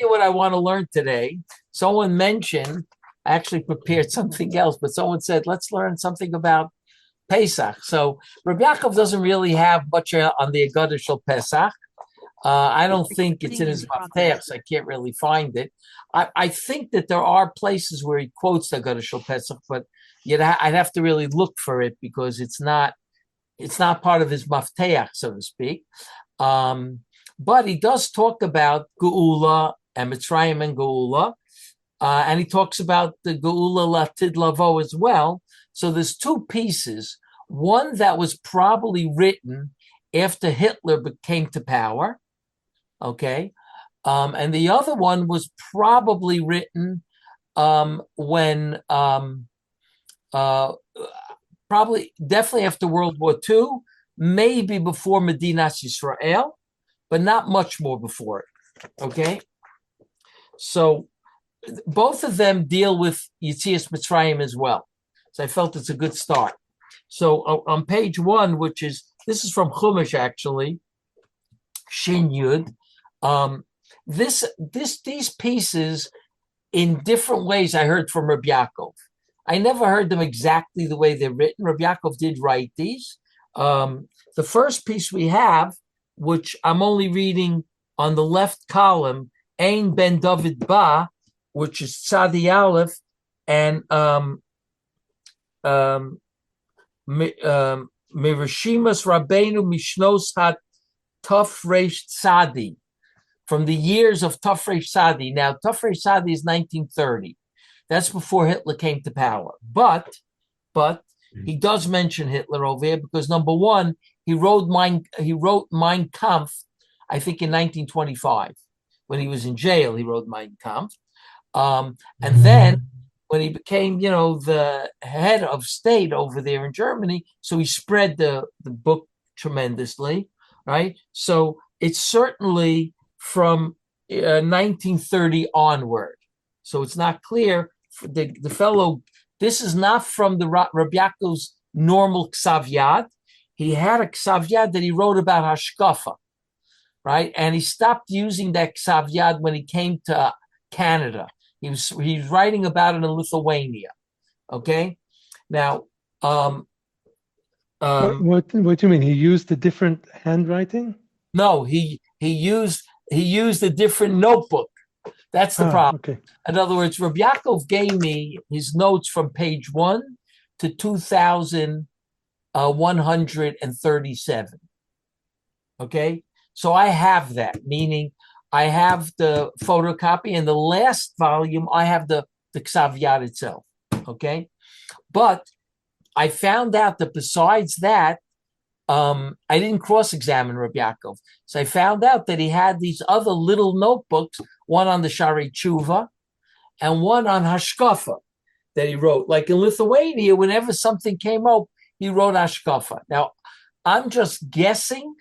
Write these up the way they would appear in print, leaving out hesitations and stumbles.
you what I want to learn today. Someone mentioned, I actually prepared something else, but someone said, let's learn something about Pesach. So Rabbi Yaakov doesn't really have much on the Agadah Shel Pesach. I don't think it's in his Mafteach, so I can't really find it. I think that there are places where he quotes the Agadah Shel Pesach, but I'd have to really look for it because it's not part of his Mafteach, so to speak. But he does talk about Geula and Mitzrayim and Geula, and he talks about the Geula Latid Lavo as well. So there's two pieces. One that was probably written after Hitler came to power, okay, and the other one was probably written when probably definitely after World War II, maybe before Medinas Yisrael, but not much more before it. Okay, so both of them deal with Yetzias Mitzrayim as well. So I felt it's a good start. So on page 1, this is from Chumash actually, Shin Yud. These pieces in different ways I heard from Reb Yaakov. I never heard them exactly the way they're written. Reb Yaakov did write these. The first piece we have, which I'm only reading on the left column, Ein Ben David Ba, which is Tzadi Aleph, and Mirashimas Rabbeinu Mishnos Hat Taf Reish Tzadi, from the years of Taf Reish Tzadi. Now, Taf Reish Tzadi is 1930. That's before Hitler came to power. But he does mention Hitler over here because number one, he wrote Mein Kampf, I think in 1925. When he was in jail, he wrote Mein Kampf. And then when he became, the head of state over there in Germany, so he spread the book tremendously, right? So it's certainly from 1930 onward. So it's not clear. The fellow, this is not from the Rabbi Yaakov's normal Ksav Yad. He had a Ksav Yad that he wrote about Hashkafa, right? And he stopped using that Ksav Yad when he came to Canada. He's writing about it in Lithuania. Okay, now what do you mean? He used a different handwriting? No, he used a different notebook. That's the problem. Okay. In other words, Reb Yaakov gave me his notes from page 1 to 2,137. Okay, so I have that, meaning I have the photocopy, and the last volume I have the Ksav Yad itself. Okay, but I found out that besides that, I didn't cross-examine Reb Yaakov. So I found out that he had these other little notebooks, one on the Shari Tshuva and one on Hashkafa that he wrote. Like in Lithuania, whenever something came up, he wrote Hashkafa. Now, I'm just guessing,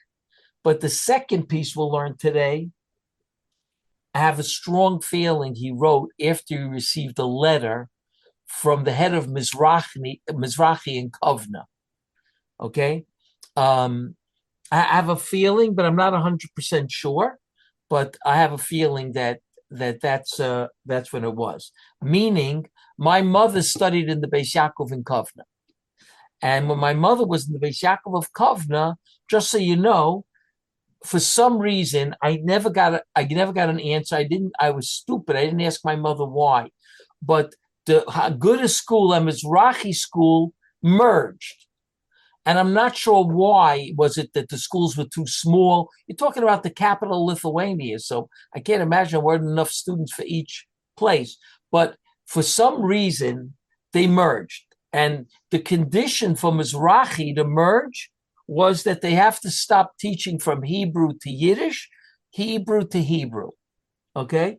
but the second piece we'll learn today, I have a strong feeling he wrote after he received a letter from the head of Mizrahi in Kovna. Okay? I have a feeling, but I'm not 100% sure. But I have a feeling that's when it was. Meaning, my mother studied in the Beis Yaakov in Kovna, and when my mother was in the Beis Yaakov of Kovna, just so you know, for some reason, I never got an answer. I was stupid. I didn't ask my mother why, but the Haguda school and Mizrahi school merged. And I'm not sure why. Was it that the schools were too small? You're talking about the capital of Lithuania, so I can't imagine there weren't enough students for each place. But for some reason, they merged. And the condition for Mizrahi to merge was that they have to stop teaching from Hebrew to Yiddish, Hebrew to Hebrew. Okay?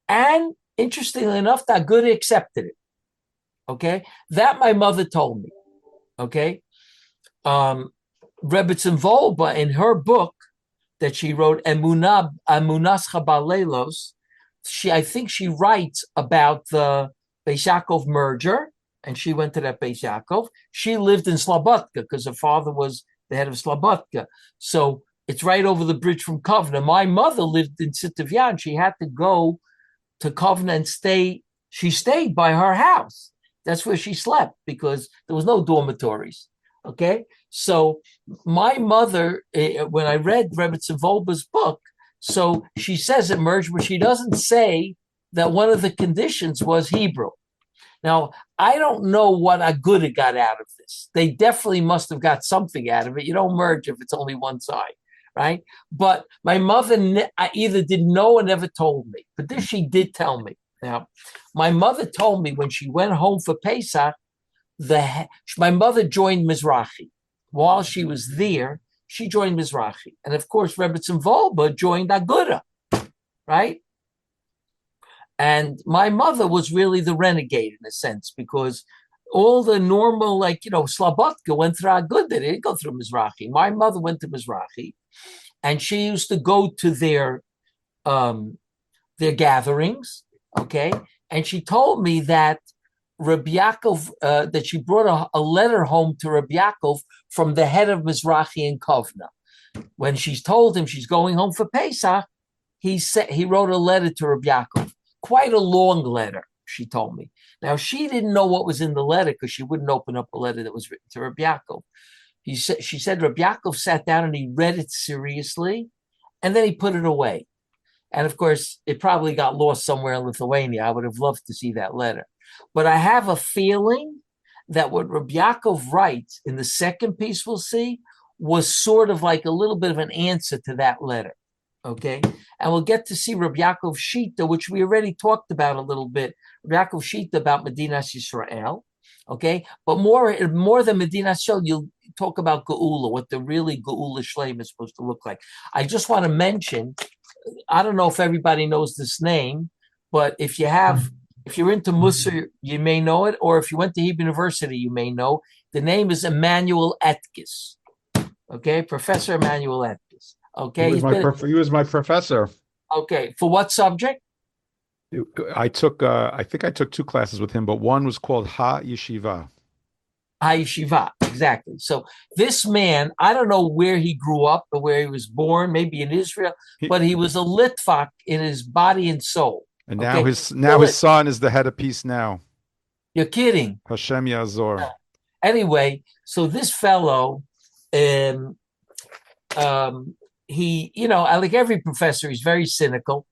And interestingly enough, that Aguda accepted it. Okay? That my mother told me. Okay? Rebbetzin Volba, in her book that she wrote, Amunas Chabalelos, I think she writes about the Beis Yaakov merger, and she went to that Beis Yaakov. She lived in Slobodka because her father was the head of Slobodka. So It's right over the bridge from Kovna. My mother lived in Sitavyan. She had to go to Kovna and stay. She stayed by her house. That's where she slept because there was no dormitories. Okay, so my mother, when I read Rebbetzin Volba's book, so she says it merged, but she doesn't say that one of the conditions was Hebrew. Now, I don't know what Aguda got out of this. They definitely must have got something out of it. You don't merge if it's only one side, right? But my mother either didn't know or never told me. But this she did tell me. Now, my mother told me when she went home for Pesach, my mother joined Mizrahi. While she was there, she joined Mizrahi. And of course, Rebbetzin Volba joined Aguda, right? And my mother was really the renegade in a sense because all the normal, Slobodka went through Aguda. They didn't go through Mizrahi. My mother went to Mizrahi, and she used to go to their gatherings, okay? And she told me that Reb Yaakov, that she brought a letter home to Reb Yaakov from the head of Mizrahi in Kovna. When she's told him she's going home for Pesach, he wrote a letter to Reb Yaakov. Quite a long letter, she told me. Now, she didn't know what was in the letter because she wouldn't open up a letter that was written to Reb Yaakov. She said Reb Yaakov sat down and he read it seriously, and then he put it away. And of course, it probably got lost somewhere in Lithuania. I would have loved to see that letter. But I have a feeling that what Reb Yaakov writes in the second piece we'll see was sort of like a little bit of an answer to that letter. Okay, and we'll get to see Reb Yaakov Shita, which we already talked about a little bit. Reb Yaakov Shita about Medinas Yisrael. Okay, but more than Medinas Yisrael, you'll talk about Geula, what the really Geula Shleim is supposed to look like. I just want to mention, I don't know if everybody knows this name, but if you're into Musar, you may know it, or if you went to Hebrew University, you may know. The name is Emmanuel Etkes. Okay, Professor Emmanuel Etkes. Okay, he was my professor. Okay, for what subject? I think I took two classes with him, but one was called Ha Yeshiva. Ha Yeshiva, exactly. So this man, I don't know where he grew up or where he was born, maybe in Israel, but he was a Litvak in his body and soul. And now his son is the head of Peace Now. You're kidding. Hashem Yazor. Anyway, so this fellow, he, like every professor, he's very cynical,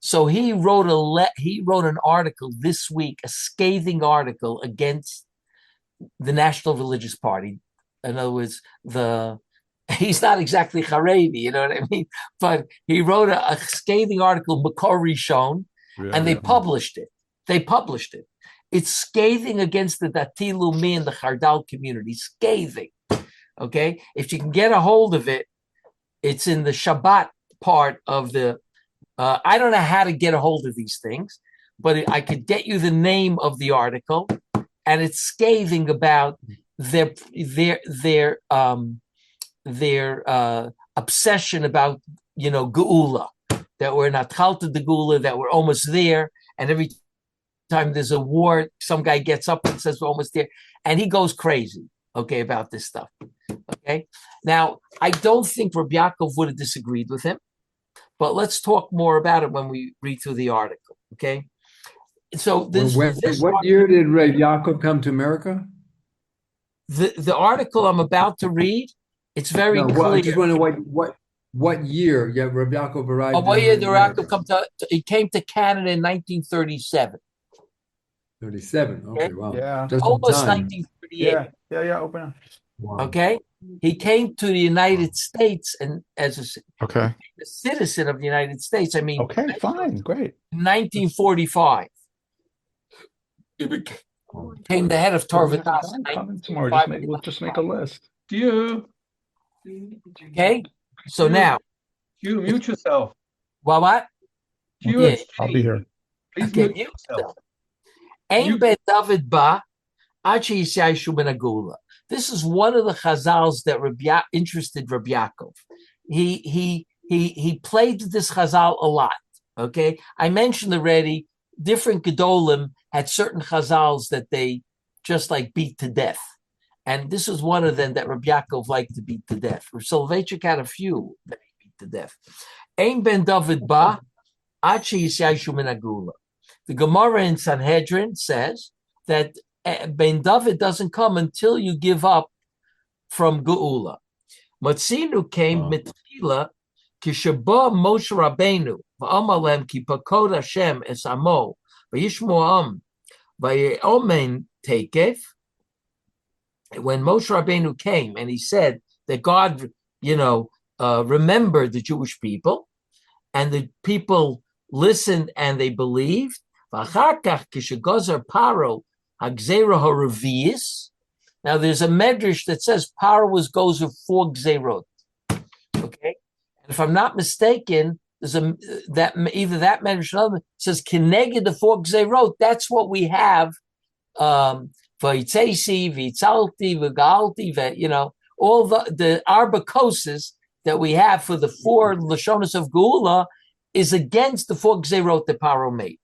So he wrote an article this week, a scathing article against the National Religious Party. In other words, he's not exactly Haredi, you know what I mean? But he wrote a scathing article, Makor Rishon, and they published it. It's scathing against the Dati Leumi and the Chardal community. Scathing. Okay? If you can get a hold of it, it's in the Shabbat part of the. I don't know how to get a hold of these things, but I could get you the name of the article, and it's scathing about their obsession about Geula, that we're not chalta the Geula, that we're almost there, and every time there's a war, some guy gets up and says we're almost there, and he goes crazy. Okay, about this stuff. Okay, now I don't think Reb Yaakov would have disagreed with him, but let's talk more about it when we read through the article. Okay, so what year did Reb Yaakov come to America? The article I'm about to read, it's very clear. I just wonder what year? Yeah, Reb Yaakov arrived. What year did Reb Yaakov he came to Canada in 1937. 37. Okay, wow. Yeah. Just almost 1938. Yeah. Open up. Wow. Okay. He came to the United States and as a citizen of the United States. I mean, okay, fine, great. 1945. He became the head of Torvatas. Just make a list. You. Okay. So now. You mute yourself. What? Yeah. I'll be here. Please mute yourself. Ein bet David ba, achi yisayishu ben Agula. This is one of the chazals that interested Reb Yaakov. He played this chazal a lot. Okay, I mentioned already. Different gedolim had certain chazals that they just like beat to death, And this is one of them that Reb Yaakov liked to beat to death. Reb Soloveitchik had a few that he beat to death. Ein ben David ba, achi yisyaishu min hagula. The Gemara in Sanhedrin says that ben David doesn't come until you give up from Geula. Matzinu came mitchila kishaba Moshe Rabbeinu v'amalem ki pakod Hashem es amo v'yishmoam v'yeomen tekef. When Moshe Rabbeinu came and he said that God, remembered the Jewish people, and the people listened and they believed. Now there's a medrash that says Paro was goes with 4 gzerot. Okay, and if I'm not mistaken, there's either that medrash or another says keneged the 4 gzerot. That's what we have. V'yitzesi, v'yitzalti, v'galti, all the arbakoses that we have for the 4 lashonos of Geula is against the 4 gzerot that Paro made.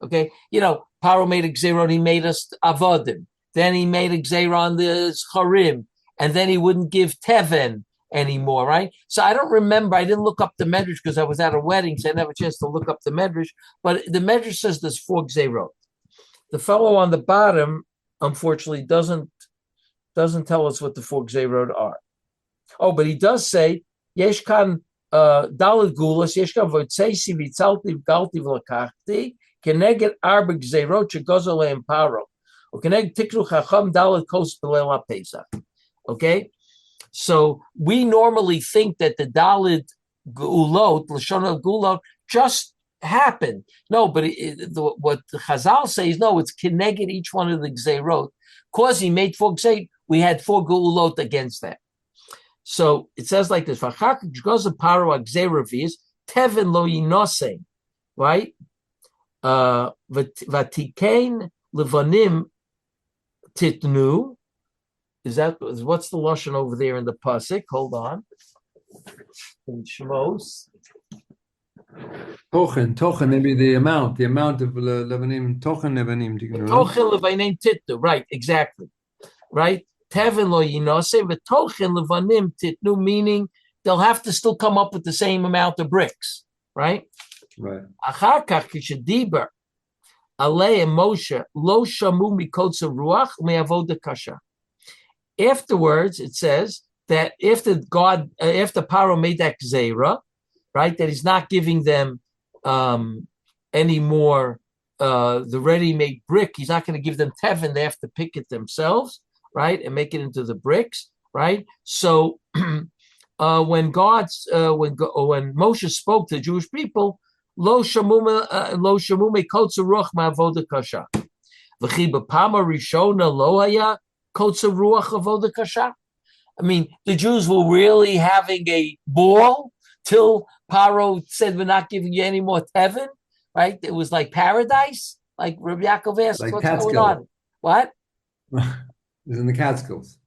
Okay, Paro made a gzerot, he made us avodim. Then he made a gzerah on the Charim, and then he wouldn't give Teven anymore, right? So I don't remember, I didn't look up the medrash because I was at a wedding, so I didn't have a chance to look up the medrash, but the medrash says there's 4 gzerot. The fellow on the bottom, unfortunately, doesn't tell us what the 4 gzerot are. Oh, but he does say, Yeshkan Daled Gulas, Yeshkan Votseisi Vitzalti Galti V'lakachti, Keneged Arba Gzerot Shegozole and Paro. Okay, so we normally think that the Daled Geulot, Lashon Geulot, just happened. No, but what the Chazal says, no, it's Keneged each one of the Gzerot. Because he made 4 Gzerot, we had 4 Geulot against that. So it says like this: Tevin lo yinose, right? Vatikein levanim titnu. What's the lashon over there in the pasuk? Hold on. In Shmos. Tochen, maybe the amount of levanim, tochen levanim. Tochen levanim titnu, right? Exactly, right. Tevin lo yinose v'tochen levanim titnu, meaning they'll have to still come up with the same amount of bricks, right? Right. Achar kach kishadiber alei Moshe lo shamu mikotza ruach me'avoda kasha. Afterwards, it says that after Paro made that gzeira, right, that he's not giving them any more the ready-made brick. He's not going to give them tevin; they have to pick it themselves, right, and make it into the bricks, right? So when Moshe spoke to the Jewish people, lo shamume kotza ruach ma'avoda kasha. V'chi b'pama rishona lo haya kotza ruach avoda kasha. I mean, the Jews were really having a ball till Paro said, "We're not giving you any more tevin," right? It was like paradise, like Reb Yaakov asked, like "What's Catskill. going on?" What? It was in the Catskills.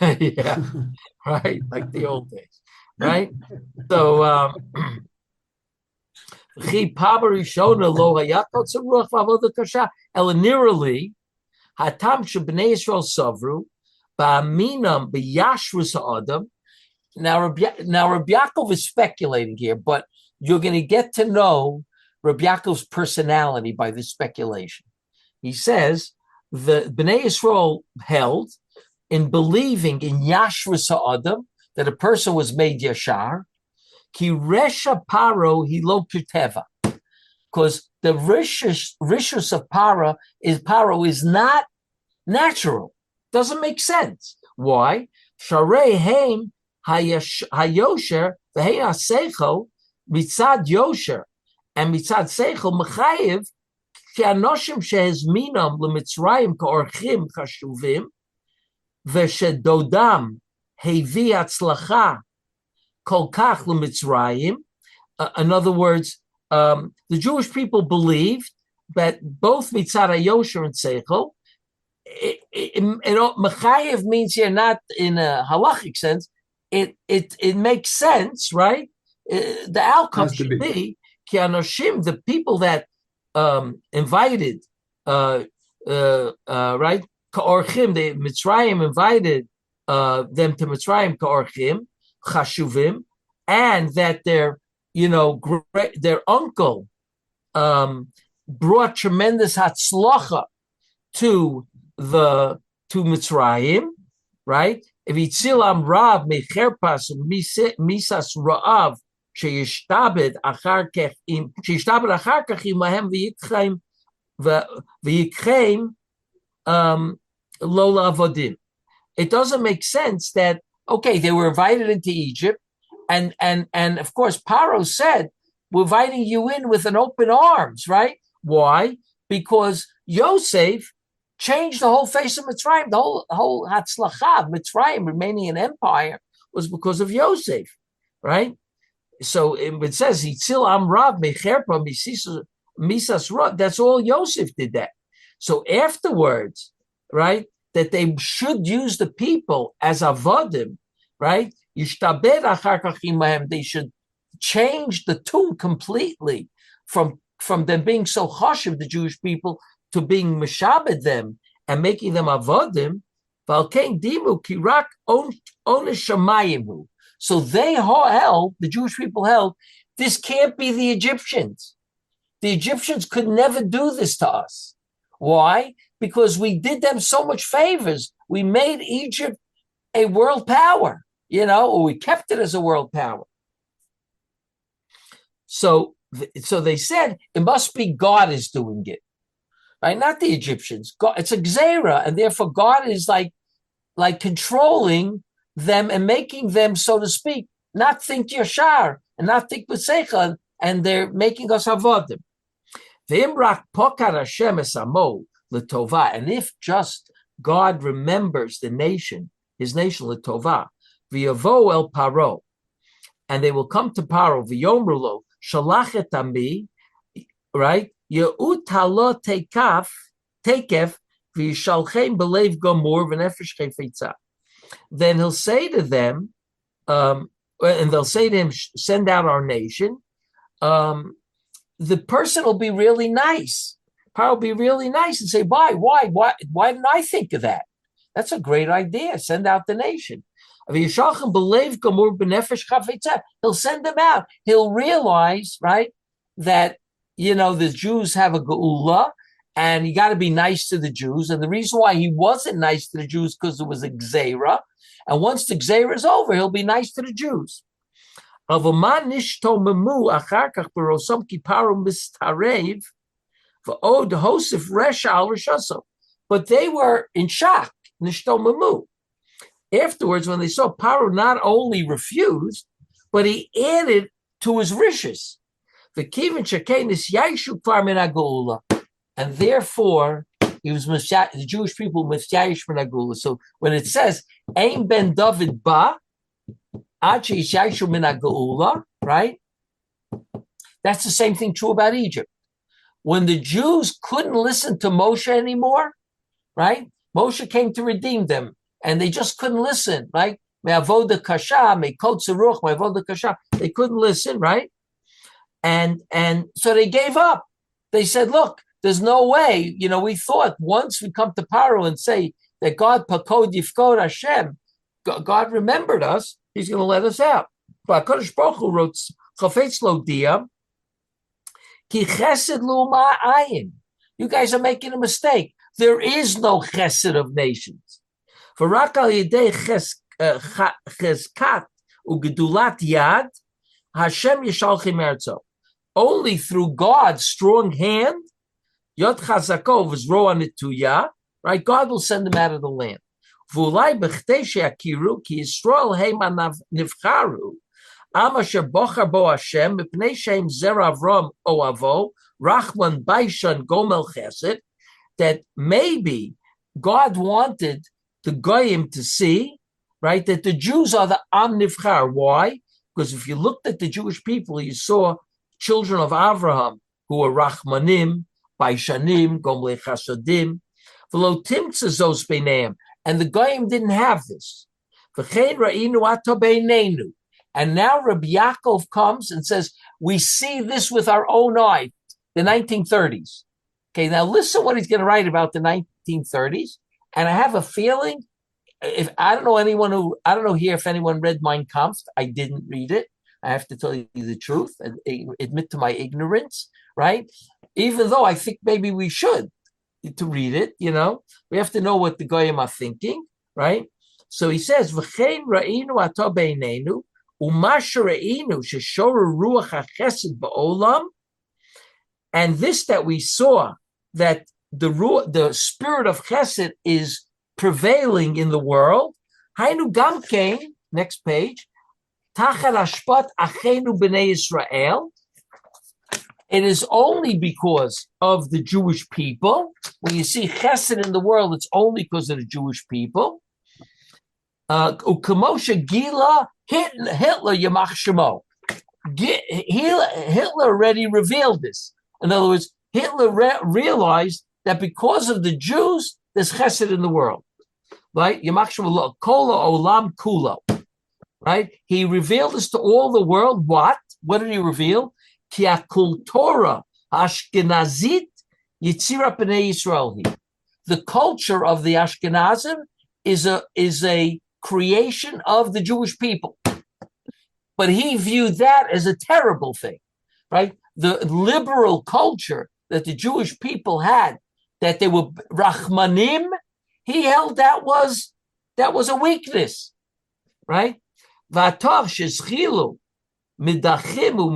Yeah, right, like the old days, right? So, Elinirally, Hatam Shabnei Yisrael Savru, Ba'aminam B'Yashrus Ha'adam. Now Reb Yaakov is speculating here, but you're going to get to know Reb Yaakov's personality by this speculation. He says the Bnei Yisrael held in believing in Yashrus Ha'adam, that a person was made Yashar, Ki Resha Paro Hilo Kiteva, because the rishus of Paro is not natural, doesn't make sense. Why? Sharei Haim Hayosher V'Hei Seichel Mitzad Yosher and Mitzad Seichel Mechayev Ki Anoshim Shehezminam LeMitzrayim Ka'orchim Chashuvim V'Shedodam Hevi Hatzlacha Kol Kach LeMitzrayim. In other words, the Jewish people believed that both Mitzad Yosher and Seichel, Mechayev means here not in a halachic sense. It makes sense, right? The outcome should be Ki Anoshim, the people that invited, right, Ka'orchim, the Mitzrayim invited them to Mitzrayim, Ka'orchim, Chashuvim, and that their uncle brought tremendous hatzlacha to Mitzrayim, right? If Yitzilam Rav mecherpas misas ra'av sheyishtabed achar kach imahem v'yikcheim lo la'avodim. It doesn't make sense that, okay, they were invited into Egypt, and of course Paro said, we're inviting you in with an open arms, right? Why? Because Yosef changed the whole face of Mitzrayim. The whole Hatzlacha of Mitzrayim remaining an empire was because of Yosef, right? So it says, Yitzil Amrav Mecherpa Misas Rod. That's all Yosef did that. So afterwards, right, that they should use the people as avodim, right? Yishtabed achar kach imahem. They should change the tune completely from them being so chashiv, the Jewish people, to being meshabed them and making them avodim. Valkein dimu kirak onishamayim. So they held, the Jewish people held, this can't be the Egyptians. The Egyptians could never do this to us. Why? Because we did them so much favors. We made Egypt a world power, or we kept it as a world power. So they said it must be God is doing it, right? Not the Egyptians. God, it's a gzeira, and therefore God is like controlling them and making them, so to speak, not think yashar and not think b'seichel, and they're making us avodim. V'imrak pokar Hashem es amo l'tova, and if just God remembers the nation, his nation l'tova, v'yavo el paro, and they will come to Paro, v'yomru lo shalach et ami, right? Ye'ut halo tekef v'yishalchem belev gomor v'nefesh chefetza. Then he'll say to them, and they'll say to him, send out our nation. The person will be really nice. Paro will be really nice and say, why didn't I think of that? That's a great idea. Send out the nation. He'll send them out. He'll realize, right, that, the Jews have a geula, and you got to be nice to the Jews. And the reason why he wasn't nice to the Jews because it was a gzeira. And once the gzeira is over, he'll be nice to the Jews. But they were in shock. Afterwards, when they saw Paro not only refused, but he added to his riches. And therefore, he was the Jewish people misyayish minagula. So when it says Ein ben David ba achi yishayishu minagula, right? That's the same thing true about Egypt. When the Jews couldn't listen to Moshe anymore, right? Moshe came to redeem them, and they just couldn't listen, right? Me'avoda kasha, me'kot zeruch, me'avoda kasha. They couldn't listen, right? And so they gave up. They said, look, there's no way, we thought once we come to Paro and say that God pakod yifkod Hashem, God remembered us, he's going to let us out. But HaKadosh Baruch Hu wrote, Chafetz lo diyam, ki chesed l'uma ayin. You guys are making a mistake. There is no chesed of nations. V'rak al yedei cheskat u'gedulat yad, Hashem yishalchim eretzo. Only through God's strong hand, Yod Chazakov is Roa Netuya, right? God will send them out of the land. V'ulai b'chtei she'akiru ki Yisrael heima nivcharu, am asher bochar bo Hashem, mipnei she'im zera Avram oavo, Rachman Baishan Gomel Chesed, that maybe God wanted the Goyim to see, right, that the Jews are the Am Nivchar. Why? Because if you looked at the Jewish people, you saw children of Avraham who were Rachmanim, Baishanim, Gomle Chasadim, V'lo timtza zos beineim, and the Goyim didn't have this. V'chein ra'inu ato beinenu. And now Reb Yaakov comes and says, we see this with our own eye, the 1930s. Okay, now listen what he's going to write about the 1930s, And I have a feeling, if I don't know here if anyone read Mein Kampf. I didn't read it. I have to tell you the truth and admit to my ignorance, right? Even though I think maybe we should to read it, we have to know what the goyim are thinking, right? So he says, "V'chein ra'inu ato beinenu u'masha ra'inu sheshoru ruach hachesed ba'olam," and this that we saw, that the spirit of chesed is prevailing in the world. Hainu gamkein, next page, tachar hashpat achenu b'nei Yisrael. It is only because of the Jewish people. When you see chesed in the world, it's only because of the Jewish people. Ukamosha gila Hitler yamach shemo. Hitler already revealed this. In other words, Hitler realized that because of the Jews, there's chesed in the world. Right? Yamach shemo kola olam kulo. Right? He revealed this to all the world. What? What did he reveal? Ki hakultura Ashkenazit yitzira b'nei Yisrael. The culture of the Ashkenazim is a creation of the Jewish people. But he viewed that as a terrible thing, right? The liberal culture that the Jewish people had, that they were Rachmanim, he held that was a weakness, right? V'atov sheschilu midachimu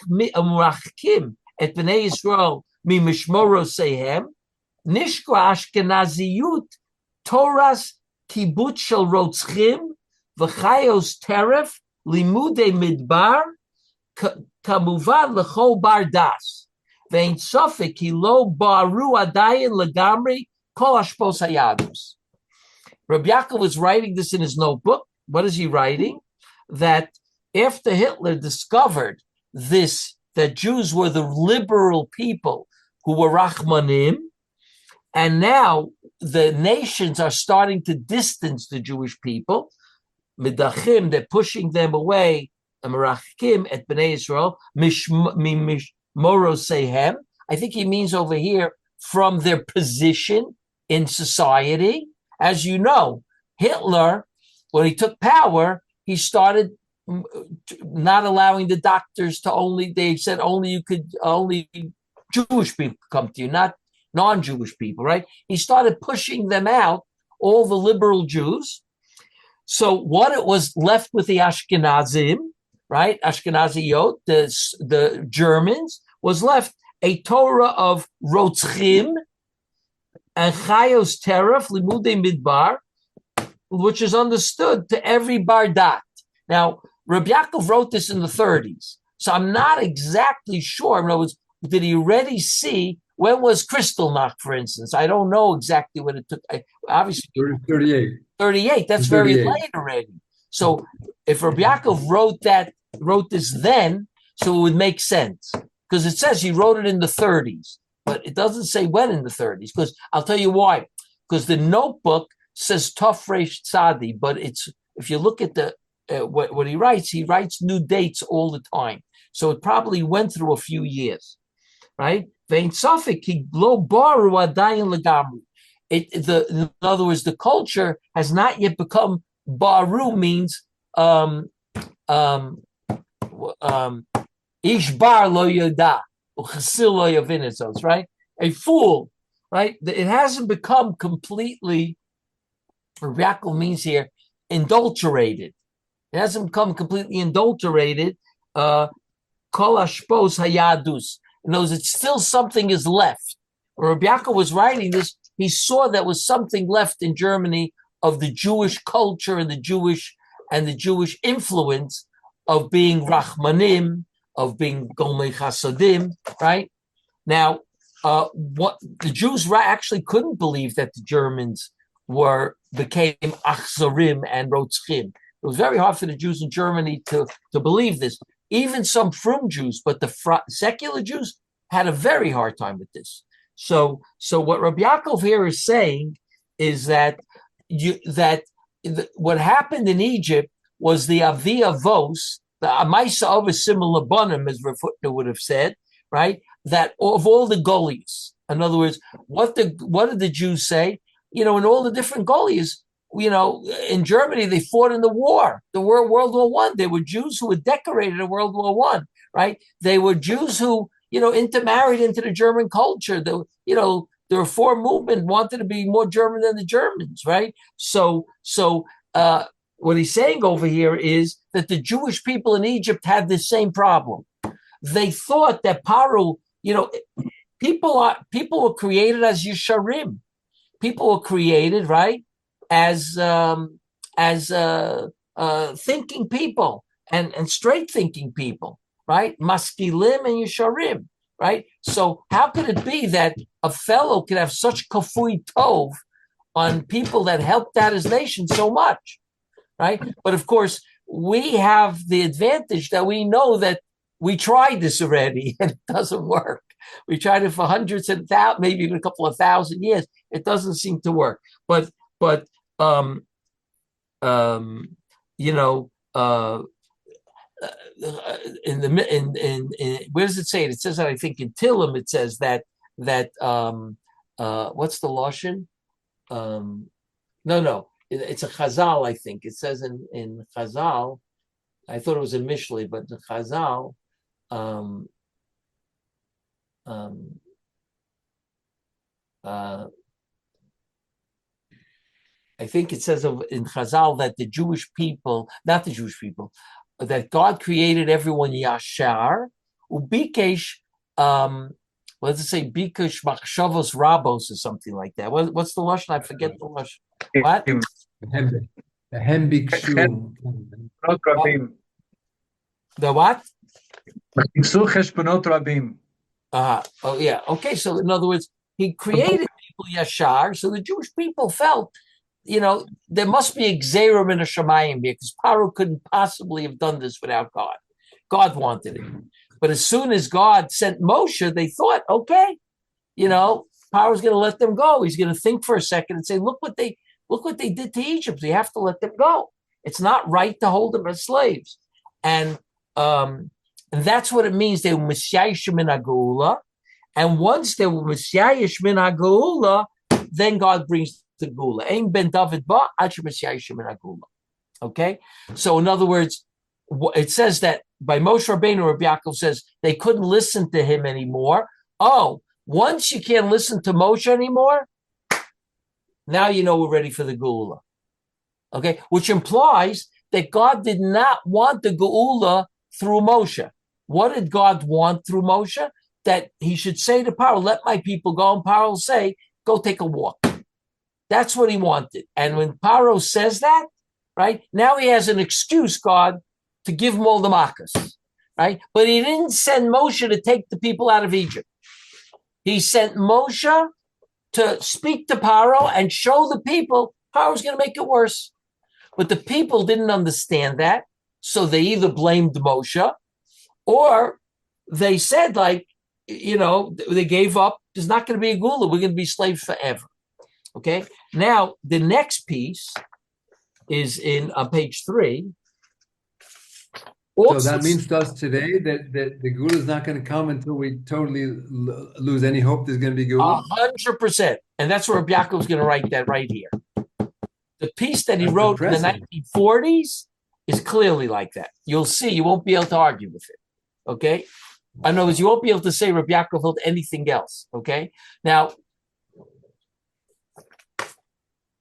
merachkim et bnei Yisrael mimishmorosehem nishkra Ashkenaziyut Toras kibut shel rotzchim v'chayos teref limude midbar kamuvan lechol bar das vein sofik ki lo baru adayin legamri kol hashpos hayadus. Reb Yaakov was writing this in his notebook. What is he writing? That after Hitler discovered this, that Jews were the liberal people who were Rachmanim, and now the nations are starting to distance the Jewish people. Midachim, they're pushing them away. Merachkim et bnei Yisrael, mishmorosehem. I think he means over here from their position in society. As you know, Hitler, when he took power, he started not allowing the doctors to they said only Jewish people come to you, not non-Jewish people, right? He started pushing them out, all the liberal Jews. So what it was left with the Ashkenazim, right? Ashkenaziyot, the Germans, was left a Torah of Rotzchim and Chayos Teref, Limude Midbar, which is understood to every bar dat. Now, Reb Yaakov wrote this in the 30s. So I'm not exactly sure. In other words, did he already see, when was Kristallnacht, for instance? I don't know exactly what it took. Obviously, 38. 38. That's 38. Very late already. So if Reb Yaakov wrote this then, so it would make sense. Because it says he wrote it in the 30s, but it doesn't say when in the 30s. Because I'll tell you why. Because the notebook says Tov Reish Tzadi, but if you look at the what he writes new dates all the time. So it probably went through a few years, right? In other words, the culture has not yet become baru, means ishbar lo yoda, uchasil lo yavinizos, right? A fool, right? It hasn't become completely, Yaakov means here, adulterated. It hasn't become completely adulterated. Kol hashpos hayadus. In other words, it's still something is left. When Reb Yaakov was writing this, he saw that was something left in Germany of the Jewish culture and the Jewish influence of being Rachmanim, of being Gomei Chasadim, right? Now, what the Jews actually couldn't believe that the Germans became Achzarim and Rotzchim. It was very hard for the Jews in Germany to believe this. Even some frum Jews, but the secular Jews had a very hard time with this. So what Rabbi Yaakov here is saying is that what happened in Egypt was the Avi Avos, the Amaisa of a similar Bonim, as Rav Hutner would have said, right? That of all the Goliaths. In other words, what did the Jews say? in all the different golias. In Germany, they fought in the war, World War I. There were Jews who were decorated in World War I, right? They were Jews who, intermarried into the German culture. The Reform movement wanted to be more German than the Germans, right? So what he's saying over here is that the Jewish people in Egypt had the same problem. They thought that Paro, people were created as Yesharim. People were created, right, as thinking people and straight thinking people, right? Maskilim and Yesharim, right? So how could it be that a fellow could have such kafui tov on people that helped out his nation so much, right? But of course, we have the advantage that we know that we tried this already and it doesn't work. We tried it for hundreds and thousands, maybe even a couple of thousand years. It doesn't seem to work. But in where does it say it? It says that I think in Tillim it says that what's the lashon? No, it's a Chazal. I think it says in Chazal. I thought it was in Mishlei, but in Chazal. I think it says in Chazal that the Jewish people, not the Jewish people, that God created everyone yashar, ubikesh, what does it say? Bikesh machshavos rabos or something like that. What's the lashon? I forget the lashon. What? Hem bikshu. The what? Rabim. Oh yeah. Okay. So in other words, he created people yashar. So the Jewish people felt, there must be a gzerim in a shemayim because Paro couldn't possibly have done this without God. God wanted it. But as soon as God sent Moshe, they thought, okay, Paro's going to let them go. He's going to think for a second and say, look what they did to Egypt. We have to let them go. It's not right to hold them as slaves. And that's what it means. They were Messiahish min ha'geula. And once they were Messiahish min ha'geula, then God brings the Geula. Ein ben David ba ad Messiahish min ha'geula. Okay? So in other words, it says that by Moshe Rabbeinu, Reb Yaakov says they couldn't listen to him anymore. Oh, once you can't listen to Moshe anymore, now we're ready for the Geula. Okay? Which implies that God did not want the Geula through Moshe. What did God want through Moshe? That he should say to Paro, let my people go. And Paro will say, go take a walk. That's what he wanted. And when Paro says that, right, now he has an excuse, God, to give him all the makas, right? But he didn't send Moshe to take the people out of Egypt. He sent Moshe to speak to Paro and show the people Paro's going to make it worse. But the people didn't understand that. So they either blamed Moshe or they said, they gave up. There's not going to be a Geula. We're going to be slaves forever. Okay. Now, the next piece is on page 3. So that means to us today that the Geula is not going to come until we totally lose any hope there's going to be Geula? 100%. And that's where Reb Yaakov is going to write that right here. The piece that he wrote in the 1940s is clearly like that. You'll see. You won't be able to argue with it. Okay? In other words, you won't be able to say Reb Yaakov held anything else. Okay? Now,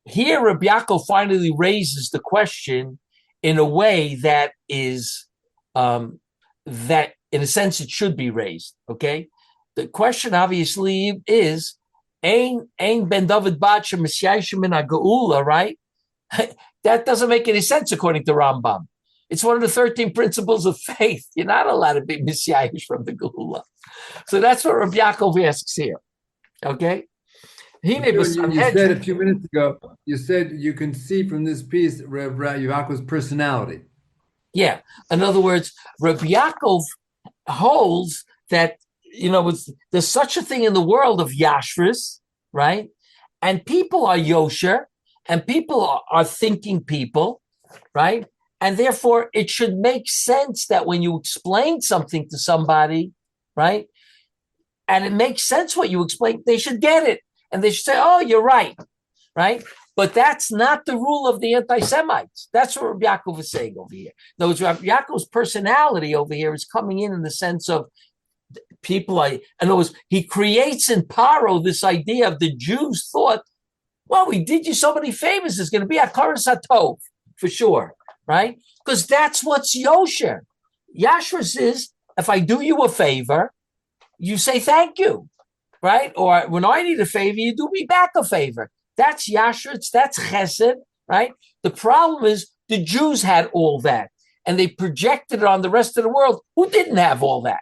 here Reb Yaakov finally raises the question in a way that is, that in a sense it should be raised. Okay? The question obviously is, Ein ben David Batcha Messiahish min ha'geula, right? That doesn't make any sense according to Rambam. It's one of the 13 principles of faith. You're not allowed to be Messiahish from the Geula. So that's what Reb Yaakov asks here. Okay? You said a few minutes ago, you said you can see from this piece Reb Yaakov's personality. Yeah. In other words, Reb Yaakov holds that, there's such a thing in the world of Yashris, right? And people are Yosher, and people are thinking people, right? And therefore, it should make sense that when you explain something to somebody, right? And it makes sense what you explain, they should get it. And they should say, oh, you're right. right? But that's not the rule of the anti-Semites. That's what Reb Yaakov is saying over here. In other words, Reb Yaakov's personality over here is coming in the sense of people. In other words, he creates in Paro this idea of the Jews thought, well, we did you so many favors. There's going to be a Karas HaTov for sure, right? Because that's what's Yosher. Yashrus is, if I do you a favor, you say thank you, right? Or when I need a favor, you do me back a favor. That's Yashrus, that's Chesed, right? The problem is the Jews had all that, and they projected it on the rest of the world who didn't have all that,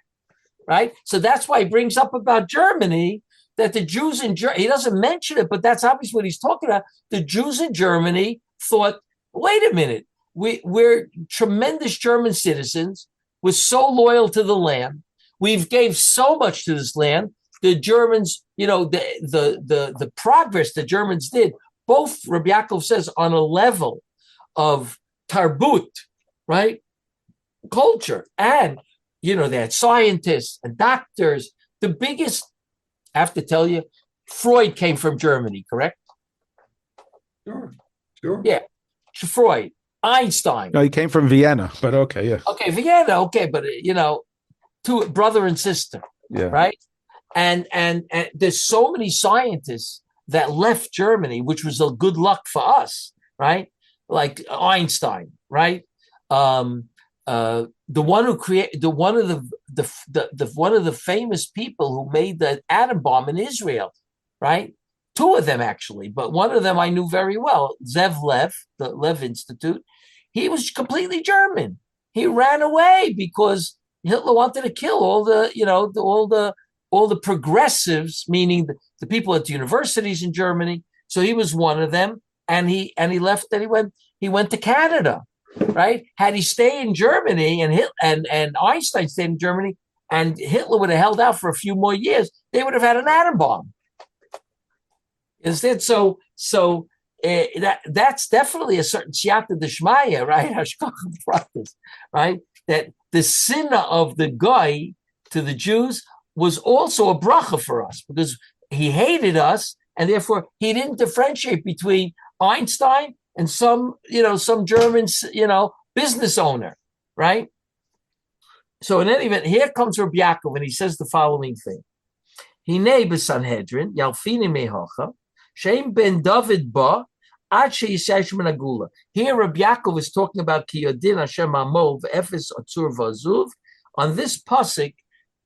right? So that's why he brings up about Germany, that the Jews in Germany, he doesn't mention it, but that's obviously what he's talking about. The Jews in Germany thought, wait a minute, we're tremendous German citizens. We're so loyal to the land. We've gave so much to this land. The Germans, the progress the Germans did, both Rabbi Yaakov says on a level of tarbut, right? Culture. And, they had scientists and doctors. The biggest, I have to tell you, Freud came from Germany, correct? Sure. Yeah, Freud, Einstein. No, he came from Vienna, but okay, yeah. Okay, Vienna, okay, but, two brother and sister, yeah, right? And there's so many scientists that left Germany, which was a good luck for us, right? Like Einstein, right? The one who created one of the famous people who made the atom bomb in Israel, right? Two of them actually, but one of them I knew very well, Zev Lev, the Lev Institute. He was completely German. He ran away because Hitler wanted to kill all the progressives, meaning the people at the universities in Germany. So he was one of them, and he left. And he went to Canada, right? Had he stayed in Germany, and Einstein stayed in Germany, and Hitler would have held out for a few more years, they would have had an atom bomb. Instead, that's definitely a certain siyata d'shmaya, right? Hashkachah practice, right? That the sinna of the guy to the Jews was also a bracha for us because he hated us, and therefore he didn't differentiate between Einstein and some German, business owner, right? So in any event, here comes Reb Yaakov, and he says the following thing: Hinei b'Sanhedrin yalfini mehocha sheim ben David ba ad sheyisesh min agula. Here Reb Yaakov is talking about ki yodin Hashem amo v'efes atzur v'azuv. On this pasuk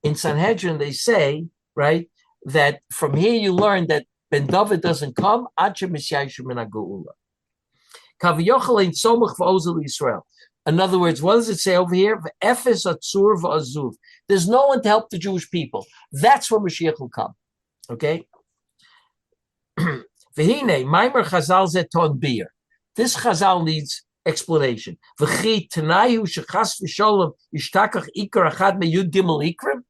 in Sanhedrin, they say, right, that from here you learn that Ben David doesn't come ad sheyisesh min agula. Kaviyochel ein tzomach v'ozel Yisrael. In other words, what does it say over here? Efes atzur v'azuv. There's no one to help the Jewish people. That's where Mashiach will come. Okay? V'hine, Maimer Chazal zeton bir. This Chazal needs explanation. V'chi tenayu shechas v'sholem yishtakach ikar achad meyud gimel ikrim?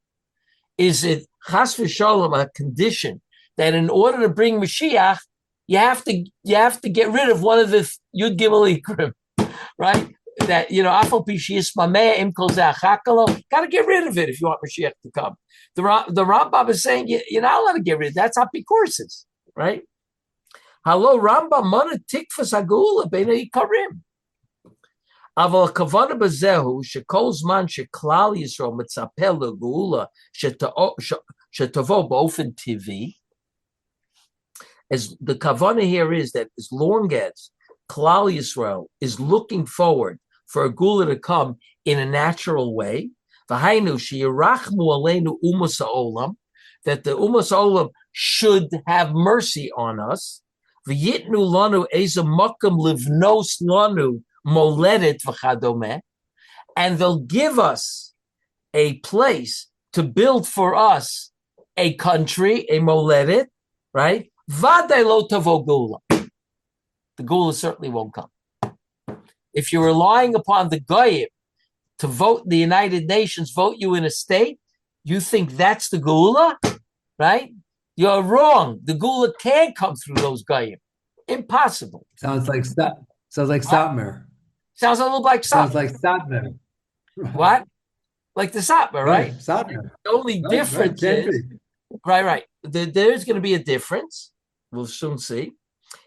Is it chas v'sholem a condition that in order to bring Mashiach, you have to get rid of one of the yud gimel ikrim, right? That afal pishis mameh im kol ze'achakalo, got to get rid of it if you want Mashiach to come. The Rambam is saying you're not allowed to get rid of it. That's apikorsis, right? Hello, Rambam mana tikfas hagula beina ikarim. Aval kavana bezehu shekol zman sheklal Yisrael mitzapel legula shetavo b'ofen tivi. As the kavana here is that as long as Klal Yisrael is looking forward for a gula to come in a natural way, v'hainu sheyirachmu aleinu umas ha'olam, that the umas ha'olam should have mercy on us, v'yitnu lanu eza makam livnos lanu moledet v'chadome, and they'll give us a place to build for us a country, a moledet, right? Vaday lo tavo gula. The gula certainly won't come. If you're relying upon the goyim to vote the United Nations, vote you in a state, you think that's the gula, right? You're wrong. The gula can't come through those goyim. Impossible. Sounds like Satmar. Sounds a little like Satmar. Sounds like Satmar. What? Like the Satmar, right? Satmar. The only difference is, right. There's going to be a difference. We'll soon see.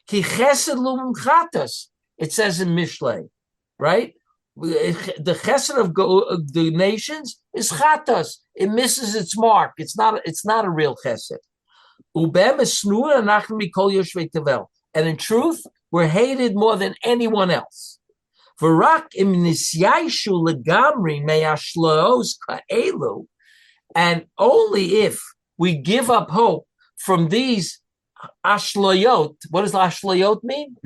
Ki chesed lumim chatas. It says in Mishlei, right? The chesed of the nations is chatas. It misses its mark. It's not a real chesed. And in truth, we're hated more than anyone else. And only if we give up hope from these ashlayot. What does ashlayot mean?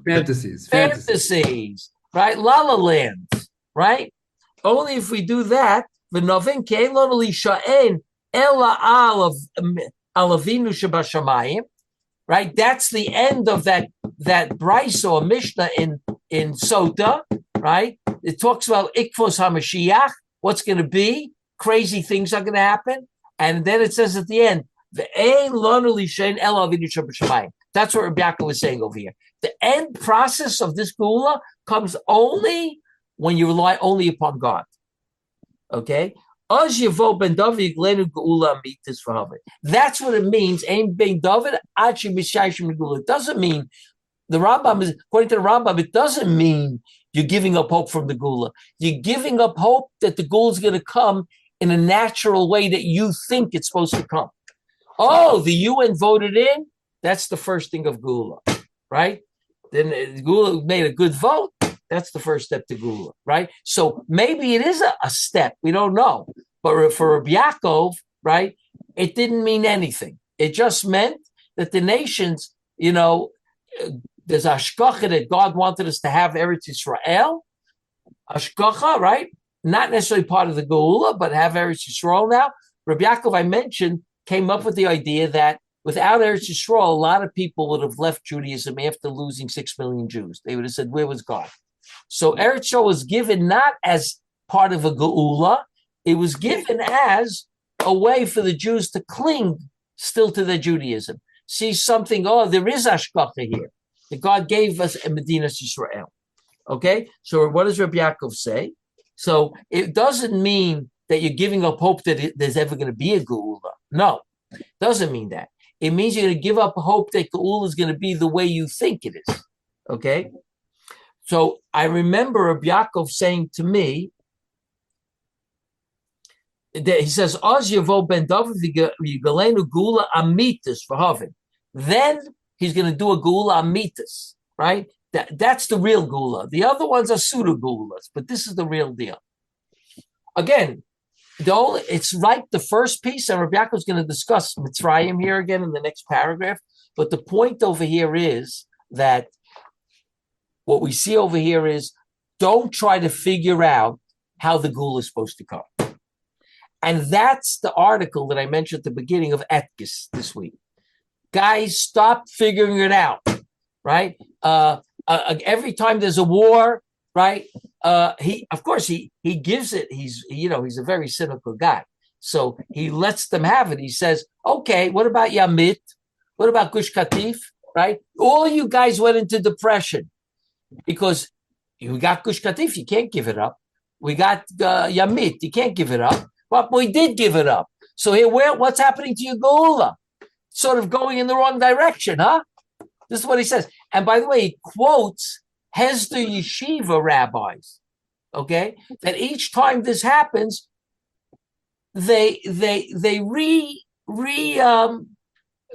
Fantasies. Fantasies, right? La La Land, right? Only if we do that, right? That's the end of that brisa or Mishnah in Sota, right? It talks about Ikfos HaMashiach, what's going to be, crazy things are going to happen, and then it says at the end, that's what Reb Yaakov is saying over here. The end process of this geula comes only when you rely only upon God. Okay? That's what it means. It doesn't mean the Rambam is, according to the Rambam, it doesn't mean you're giving up hope from the geula. You're giving up hope that the geula is going to come in a natural way that you think it's supposed to come. Oh, the UN voted in. That's the first thing of geula, right? Then geula made a good vote. That's the first step to geula, right? So maybe it is a step. We don't know. But for Reb Yaakov, right, it didn't mean anything. It just meant that the nations, there's ashkacha that God wanted us to have Eretz Yisrael. Ashkacha, right? Not necessarily part of the geula, but have Eretz Yisrael now. Reb Yaakov, I mentioned, came up with the idea that without Eretz Yisrael, a lot of people would have left Judaism after losing 6 million Jews. They would have said, where was God? So Eretz Yisrael was given not as part of a geula, it was given as a way for the Jews to cling still to their Judaism. See something, there is ashkacha here. That God gave us a Medinas Yisrael. Okay? So what does Reb Yaakov say? So it doesn't mean that you're giving up hope that there's ever going to be a geula. No, it doesn't mean that. It means you're going to give up hope that geula is going to be the way you think it is. Okay? So I remember Reb Yaakov saying to me, he says, "Oz yavo ben David v'yigalenu gula amitis v'havin." Then he's going to do a gula amitis, right? That's the real gula. The other ones are pseudo gulas, but this is the real deal. Again, it's like the first piece, and Reb Yaakov is going to discuss Mitzrayim here again in the next paragraph. But the point over here is that what we see over here is don't try to figure out how the gula is supposed to come. And that's the article that I mentioned at the beginning of Etkis this week. Guys, stop figuring it out, right? Every time there's a war, right? He gives it. He's a very cynical guy. So he lets them have it. He says, okay, what about Yamit? What about Gush Katif, right? All you guys went into depression because you got Gush Katif, you can't give it up. We got Yamit, you can't give it up. But we did give it up. So here, what's happening to your geula? Sort of going in the wrong direction, huh? This is what he says. And by the way, he quotes Hesder Yeshiva rabbis, okay? That each time this happens, they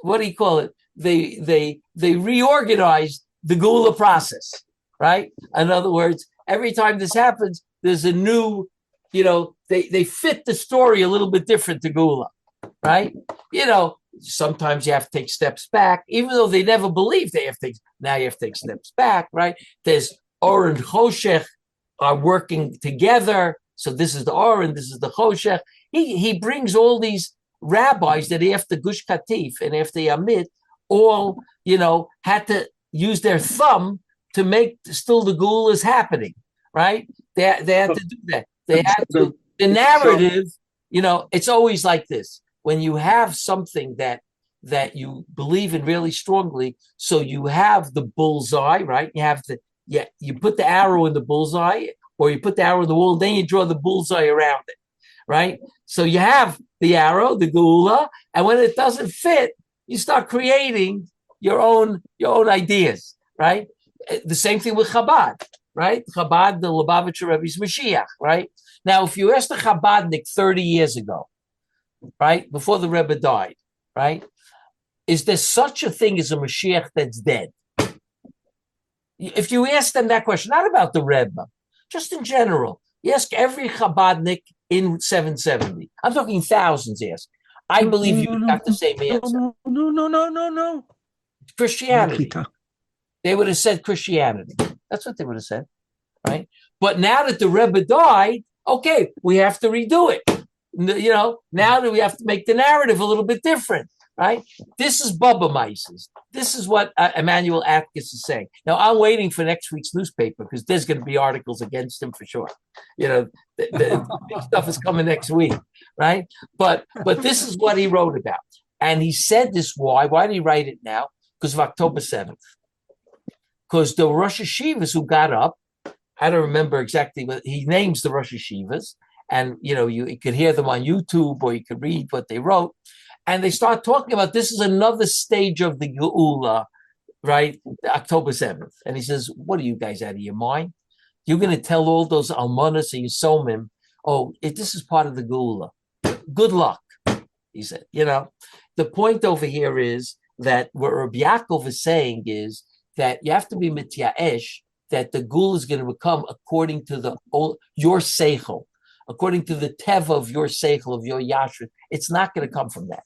what do you call it? They reorganize the geula process, right? In other words, every time this happens, there's a new, they fit the story a little bit different to geula, right? Sometimes you have to take steps back, even though they never believed they have to take. Now you have to take steps back, right? There's Or and Choshech are working together. So this is the Or and this is the Choshech. He brings all these rabbis that after Gush Katif and after Yamit all, had to use their thumb to make still the geula is happening, right? They had to do that. They had to. The narrative, it's always like this. When you have something that you believe in really strongly, so you have the bullseye, right? You put the arrow in the bullseye, or you put the arrow in the wall, then you draw the bullseye around it, right? So you have the arrow, the geula, and when it doesn't fit, you start creating, your own ideas, right? The same thing with Chabad, right? Chabad, the Lubavitcher Rebbe's Mashiach, right? Now, if you asked a Chabadnik 30 years ago, right, before the Rebbe died, right, is there such a thing as a Mashiach that's dead? If you ask them that question, not about the Rebbe, just in general, you ask every Chabadnik in 770. I'm talking thousands. Ask. I believe you got the same answer. No. Christianity. They would have said Christianity. That's what they would have said, right? But now that the Rebbe died, okay, we have to redo it. Now that we have to make the narrative a little bit different, right? This is Bubba Mises. This is what Emmanuel Atkins is saying. Now, I'm waiting for next week's newspaper because there's going to be articles against him for sure. The big stuff is coming next week, right? But this is what he wrote about. And he said this, why? Why did he write it now? Because of October 7th. Because the Rosh Hashivas who got up, I don't remember exactly what he names the Rosh Hashivas, and you could hear them on YouTube or you could read what they wrote, and they start talking about this is another stage of the Geula, right? October 7th. And he says, what are you guys out of your mind? You're going to tell all those Almanas and Yisomim, this is part of the Geula. Good luck, he said. The point over here is that what Reb Yaakov is saying is that you have to be mityaesh, that the Geula is going to become according to your seichel, according to the teva of your seichel, of your yashrit. It's not going to come from that.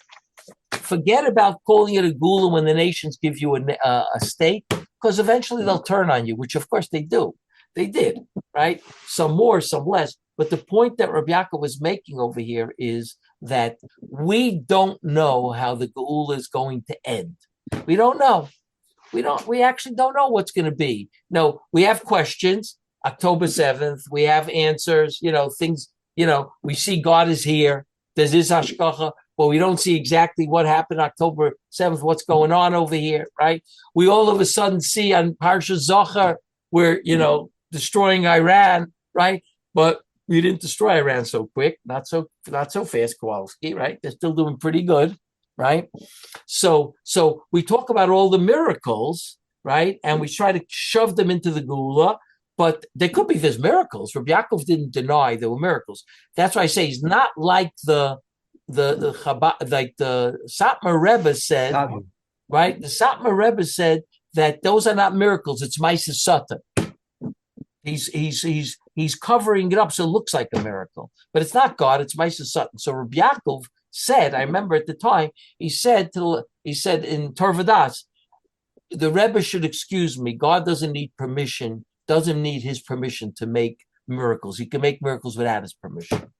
Forget about calling it a Geula when the nations give you a state, because eventually they'll turn on you, which of course they do. They did, right? Some more, some less. But the point that Reb Yaakov was making over here is that we don't know how the Geula is going to end. We don't know. We actually don't know what's going to be. No, we have questions. October 7th, we have answers, things, we see God is here. There's this hashgacha, but we don't see exactly what happened October 7th, what's going on over here, right? We all of a sudden see on Parsha Zachar, we're, destroying Iran, right? But we didn't destroy Iran so quick, not so fast, Kowalski, right? They're still doing pretty good, right? So we talk about all the miracles, right? And we try to shove them into the Geula, but there's miracles. Reb Yaakov didn't deny there were miracles. That's why I say he's not like the Chabad, like the Satmar Rebbe said, right? The Satmar Rebbe said that those are not miracles. It's Ma'aseh Satan. He's covering it up so it looks like a miracle, but it's not God. It's Ma'aseh Satan. So Reb Yaakov said, I remember at the time, he said in Torvadas, the Rebbe should excuse me. God doesn't need his permission to make miracles. He can make miracles without his permission,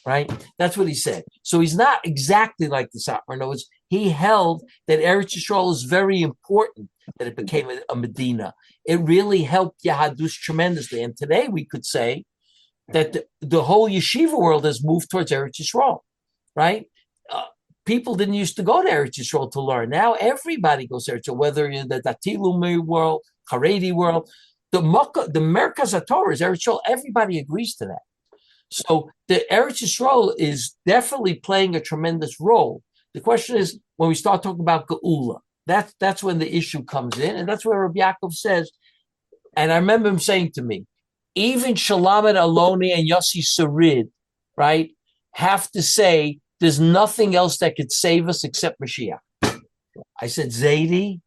right? That's what he said. So he's not exactly like the Satmar. No, he held that Eretz Yisrael is very important, that it became a Medina. It really helped Yahadus tremendously. And today we could say that the whole yeshiva world has moved towards Eretz Yisrael, right? People didn't used to go to Eretz Yisrael to learn. Now everybody goes to Eretz Yisrael, whether in the Dati Leumi world, Haredi world. The Merkaz HaTorah is Eretz Yisrael. Everybody agrees to that. So the Eretz Yisrael is definitely playing a tremendous role. The question is, when we start talking about Geula, that's when the issue comes in, and that's where Reb Yaakov says, and I remember him saying to me, even Shalamet Aloni and Yossi Sarid, right, have to say there's nothing else that could save us except Mashiach. I said, Zaidi,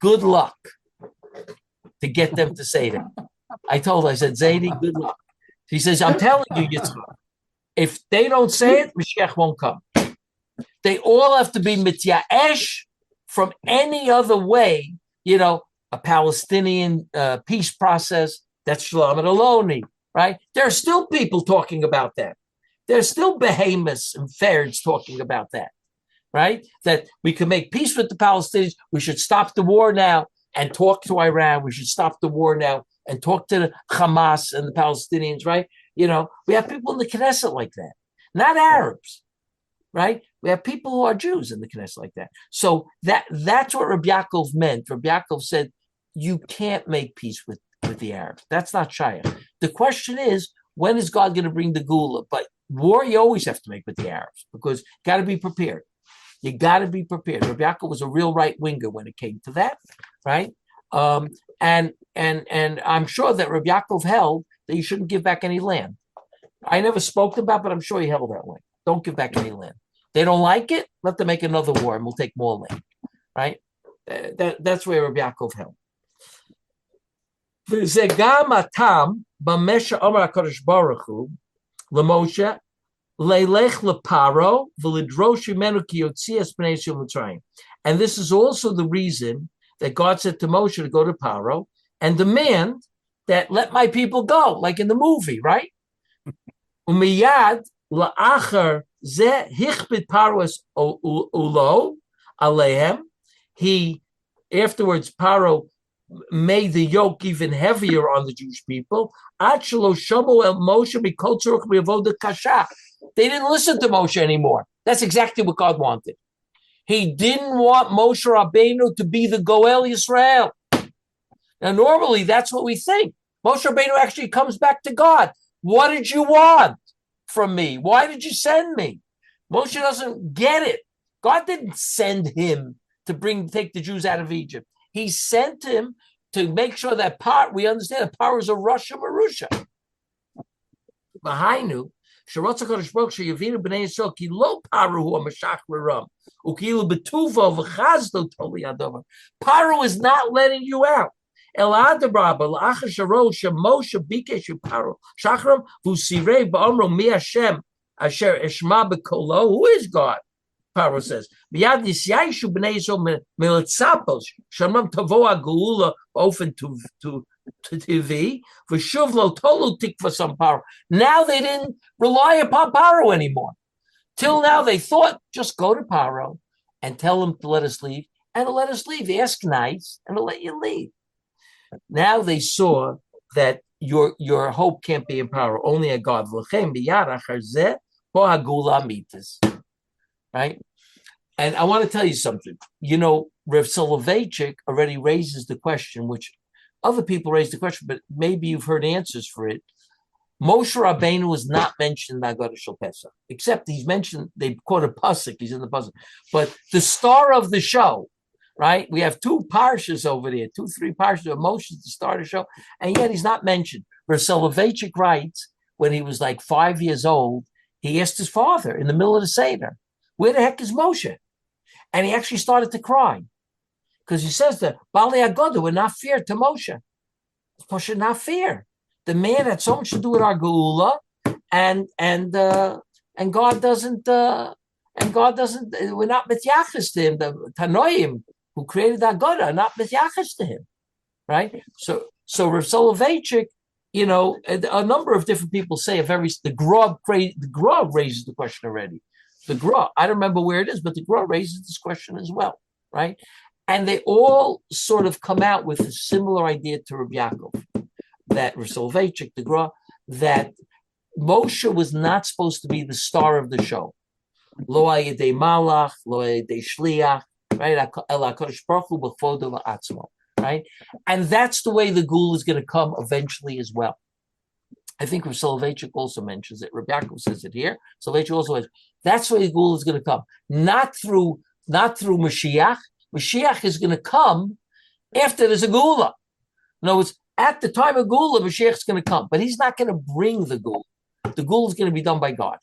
good luck to get them to say that. I said, Zaidi, good luck. He says, I'm telling you, Yitzchak, if they don't say it, Mashiach won't come. They all have to be mityaesh from any other way, a Palestinian peace process. That's Shalom Aloni, right? There are still people talking about that. There's still behemoths and ferds talking about that, right? That we can make peace with the Palestinians. We should stop the war now and talk to Iran. We should stop the war now and talk to the Hamas and the Palestinians, right? We have people in the Knesset like that, not Arabs, right? We have people who are Jews in the Knesset like that. So that's what Reb Yaakov meant. Reb Yaakov said, you can't make peace with the Arabs. That's not Shayach. The question is, when is God going to bring the Geula? But war, you always have to make with the Arabs because you got to be prepared. You got to be prepared. Reb Yaakov was a real right winger when it came to that, right? And I'm sure that Reb Yaakov held that you shouldn't give back any land. I never spoke to him about, but I'm sure he held that way. Don't give back any land. They don't like it. Let them make another war, and we'll take more land, right? That's where Reb Yaakov held. V'zegam atam b'mesha Amar HaKadosh Baruch Hu l'Moshe leilech leparo v'lidrosh imenu ki yotzi es bnei Yisrael Mitzrayim. And this is also the reason that God said to Moshe to go to Paro and demand that let my people go, like in the movie, right? Umiyad la'achar zeh hichbit Paro es ulo alehem. He afterwards Paro made the yoke even heavier on the Jewish people. They didn't listen to Moshe anymore. That's exactly what God wanted. He didn't want Moshe Rabbeinu to be the Goel Yisrael. Now, normally, that's what we think. Moshe Rabbeinu actually comes back to God. What did you want from me? Why did you send me? Moshe doesn't get it. God didn't send him to take the Jews out of Egypt. He sent him to make sure that we understand that power is a Russia Marusha. Behind Paro is not letting you out. Who is God? Paro says, "Miyad nisyaishu b'nei Yisrael militzapos shamam tavo agula ofen to TV v'shuv lo tolu tikva some Paro." Now they didn't rely upon Paro anymore. Till now they thought just go to Paro and tell him to let us leave, and to let us leave. Ask nice, and to let you leave. Now they saw that your hope can't be in Paro, only a God. V'lechem b'yad achar zeh bo hagula mitas. Right? And I want to tell you something. You know, Rev Soloveitchik already raises the question, which other people raise the question, but maybe you've heard answers for it. Moshe Rabbeinu was not mentioned in Haggadah Shel Pesach, except he's mentioned, they quote a pasuk, he's in the pasuk. But the star of the show, right? We have 2 parshas over there, 3 parshas of Moshe to start the show, and yet he's not mentioned. Rev Soloveitchik writes, when he was like 5 years old, he asked his father in the middle of the Seder, where the heck is Moshe? And he actually started to cry because he says that Bali Agoda were not fair to Moshe. Moshe not fair. The man had so much to do with our Geula, and God doesn't. We're not mityachas to him. The Tanoim who created Agoda are not mityachas to him, right? So Rav Soloveitchik, you know, a number of different people say the Gra raises the question already. The Gra, I don't remember where it is, but the Gra raises this question as well, right? And they all sort of come out with a similar idea to Reb Yaakov, that Rav Soloveitchik, the Gra, that Moshe was not supposed to be the star of the show. Lo ayidei malach, lo ayidei shliach, right? El HaKadosh Baruch Hu b'chodo la'atzmo, right? And that's the way the Gul is going to come eventually as well. I think Rav Soloveitchik also mentions it. Reb Yaakov says it here. Soloveitchik also says that's where the Gula is going to come, not through Mashiach. Mashiach is going to come after there's a Gula. In other words, at the time of Gula, Mashiach is going to come, but he's not going to bring the Gula. The Gula is going to be done by God.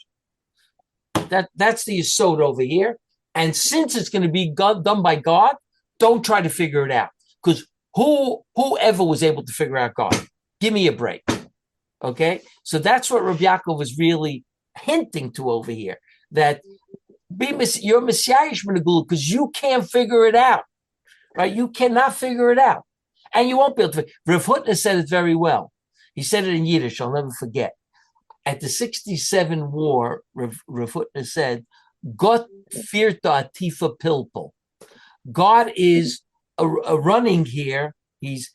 That's the Yesod over here. And since it's going to be done by God, don't try to figure it out, because whoever was able to figure out God, give me a break. Okay, so that's what Reb Yaakov was really hinting to over here, that you're Messiahish Menagul because you can't figure it out, right? You cannot figure it out, and you won't be able to. Rav Hutner said it very well. He said it in Yiddish. I'll never forget. At the 67 war, Rav Hutner said, "Gott firta atifa pilpul." God is running here. He's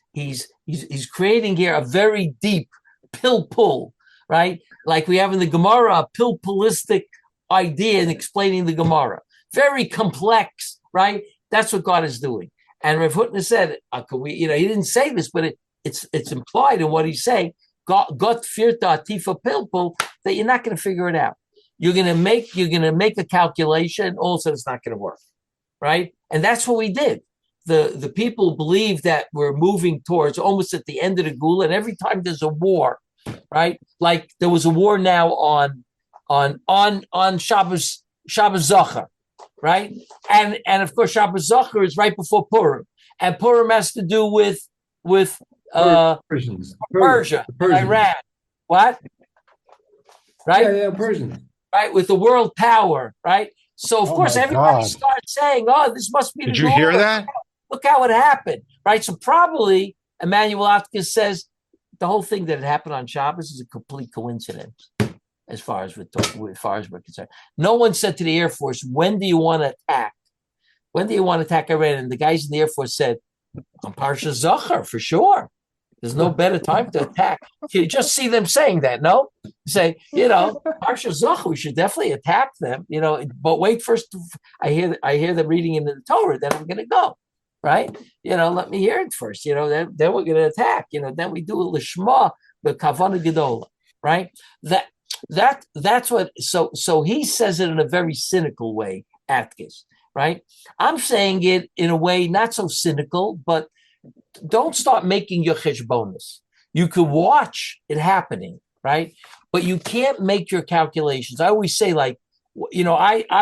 creating here a very deep pilpul, right? Like we have in the Gemara, a pilpulistic idea in explaining the Gemara. Very complex, right? That's what God is doing. And Rav Hutner said, he didn't say this, but it's implied in what he's saying. God firta atifa pilpul, that you're not going to figure it out. you're gonna make a calculation. Also, it's not gonna work, right? And that's what we did. The people believe that we're moving towards almost at the end of the Gula, and every time there's a war, right? Like there was a war now on Shabbos Zachar, right? And of course Shabbos Zachar is right before Purim, and Purim has to do with Persians. Persia, Iran. What? Right? Yeah, Persians. Right, with the world power, right? So of course everybody starts saying, "Oh, this must be." Did you hear that? Look how it happened, right? So probably Emmanuel Atkins says the whole thing that had happened on Shabbos is a complete coincidence, as far as we're concerned. No one said to the Air Force, "When do you want to attack? When do you want to attack Iran?" And the guys in the Air Force said, "On Parsha Zachar for sure. There's no better time to attack." You just see them saying that, no? Say, Parsha Zachar, we should definitely attack them, but wait first. I hear them reading in the Torah, then I'm going to go. Right? Let me hear it first. Then we're going to attack. Then we do a lishma, the kavana gedola. Right? That's what. So he says it in a very cynical way, Atkins. Right? I'm saying it in a way not so cynical, but don't start making your cheshbonos. You could watch it happening, right? But you can't make your calculations. I always say, I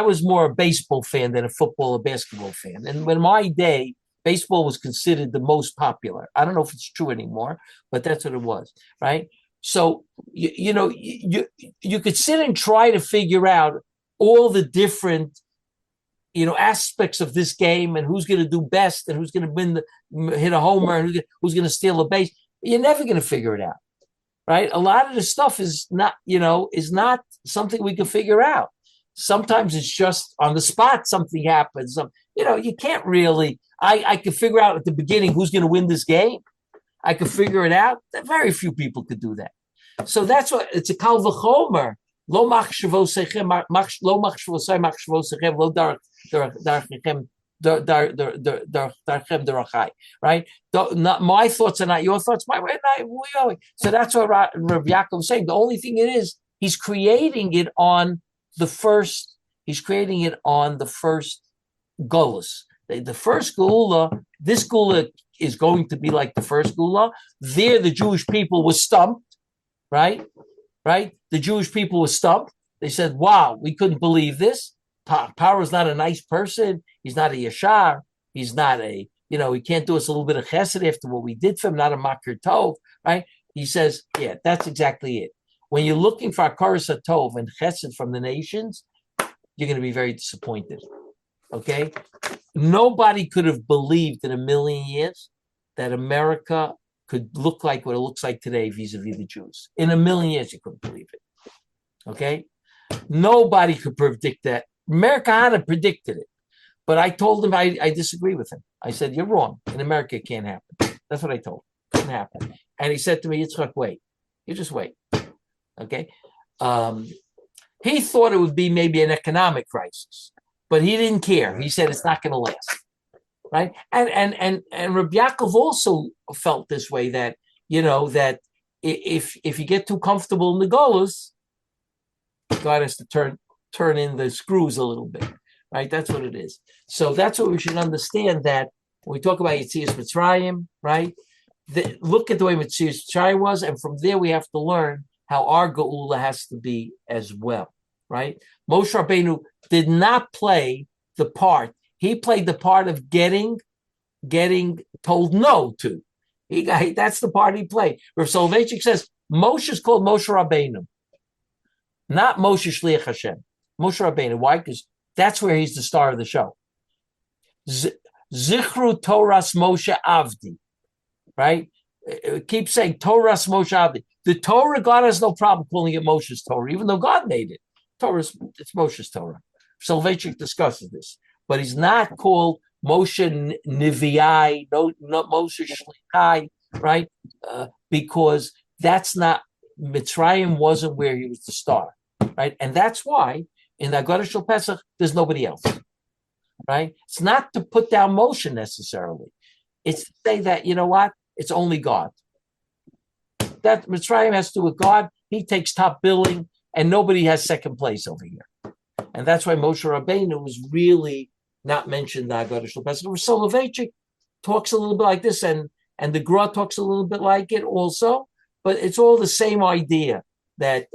was more a baseball fan than a football or basketball fan. And when my day, baseball was considered the most popular. I don't know if it's true anymore, but that's what it was, right? So, you could sit and try to figure out all the different aspects of this game and who's going to do best and who's going to hit a homer and who's going to steal a base. You're never going to figure it out, right? A lot of the stuff is not something we can figure out. Sometimes it's just on the spot. Something happens. You can't really. I can figure out at the beginning who's going to win this game. I can figure it out. Very few people could do that. So that's what it's a kal v'chomer. Lo machshavo sechem, lo machshavo say machshavo sechem, lo darchem darachai. Right? Not my thoughts are not your thoughts. My way, not. So that's what Reb Yaakov is saying. The only thing it is, he's creating it on the first. He's creating it on the first golus. The first geula. This geula is going to be like the first geula. There, the Jewish people were stumped. Right? The Jewish people were stumped. They said, wow, we couldn't believe this. Paro is not a nice person. He's not a yashar. He's not he can't do us a little bit of chesed after what we did for him, not a makir tov, right? He says, yeah, that's exactly it. When you're looking for akaras tov and chesed from the nations, you're going to be very disappointed, okay? Nobody could have believed in a million years that America could look like what it looks like today vis-a-vis the Jews. In a million years, you couldn't believe it. Okay? Nobody could predict that. America predicted it. But I told him I disagree with him. I said, you're wrong. In America, it can't happen. That's what I told him. It couldn't happen. And he said to me, Yitzchak, wait. You just wait. Okay? He thought it would be maybe an economic crisis. But he didn't care. He said it's not going to last. Right, and Reb Yaakov also felt this way that that if you get too comfortable in the golos, God has to turn in the screws a little bit, right? That's what it is. So that's what we should understand, that when we talk about Yetzias Mitzrayim, right? Look at the way Yetzias Mitzrayim was, and from there we have to learn how our geula has to be as well, right? Moshe Rabbeinu did not play the part. He played the part of getting told no to. That's the part he played. Rav Soloveitchik says Moshe is called Moshe Rabbeinu, not Moshe Shliach Hashem. Moshe Rabbeinu. Why? Because that's where he's the star of the show. Zichru Toras Moshe Avdi. Right? Keep saying Toras Moshe Avdi. The Torah, God has no problem calling it Moshe's Torah, even though God made it. It's Moshe's Torah. Soloveitchik discusses this. But he's not called Moshe Niviai, no, not Moshe Shlichai, right? Because that's not, Mitzrayim wasn't where he was the star, right? And that's why in the Haggadah Shel Pesach, there's nobody else, right? It's not to put down Moshe necessarily. It's to say that, you know what? It's only God. That Mitzrayim has to do with God. He takes top billing. and nobody has second place over here. And that's why Moshe Rabbeinu was really not mentioned. The Haggadah Shel Pesach. Soloveitchik talks a little bit like this, and the Gra talks a little bit like it also, but it's all the same idea that,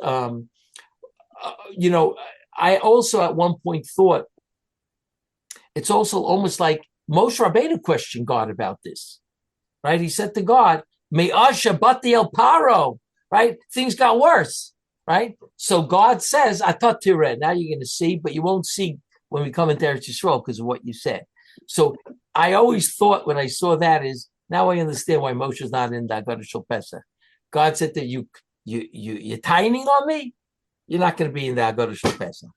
I also at one point thought it's also almost like Moshe Rabbeinu questioned God about this, right? He said to God, Me'asha bati el paro, right? Things got worse, right? So God says, Atat tireh, now you're going to see, but you won't see when we come into Eretz Yisrael because of what you said. So I always thought when I saw that is, now I understand why Moshe's not in the Haggadah Shel Pesach. God said that you're tining on me? You're not going to be in the Haggadah Shel Pesach.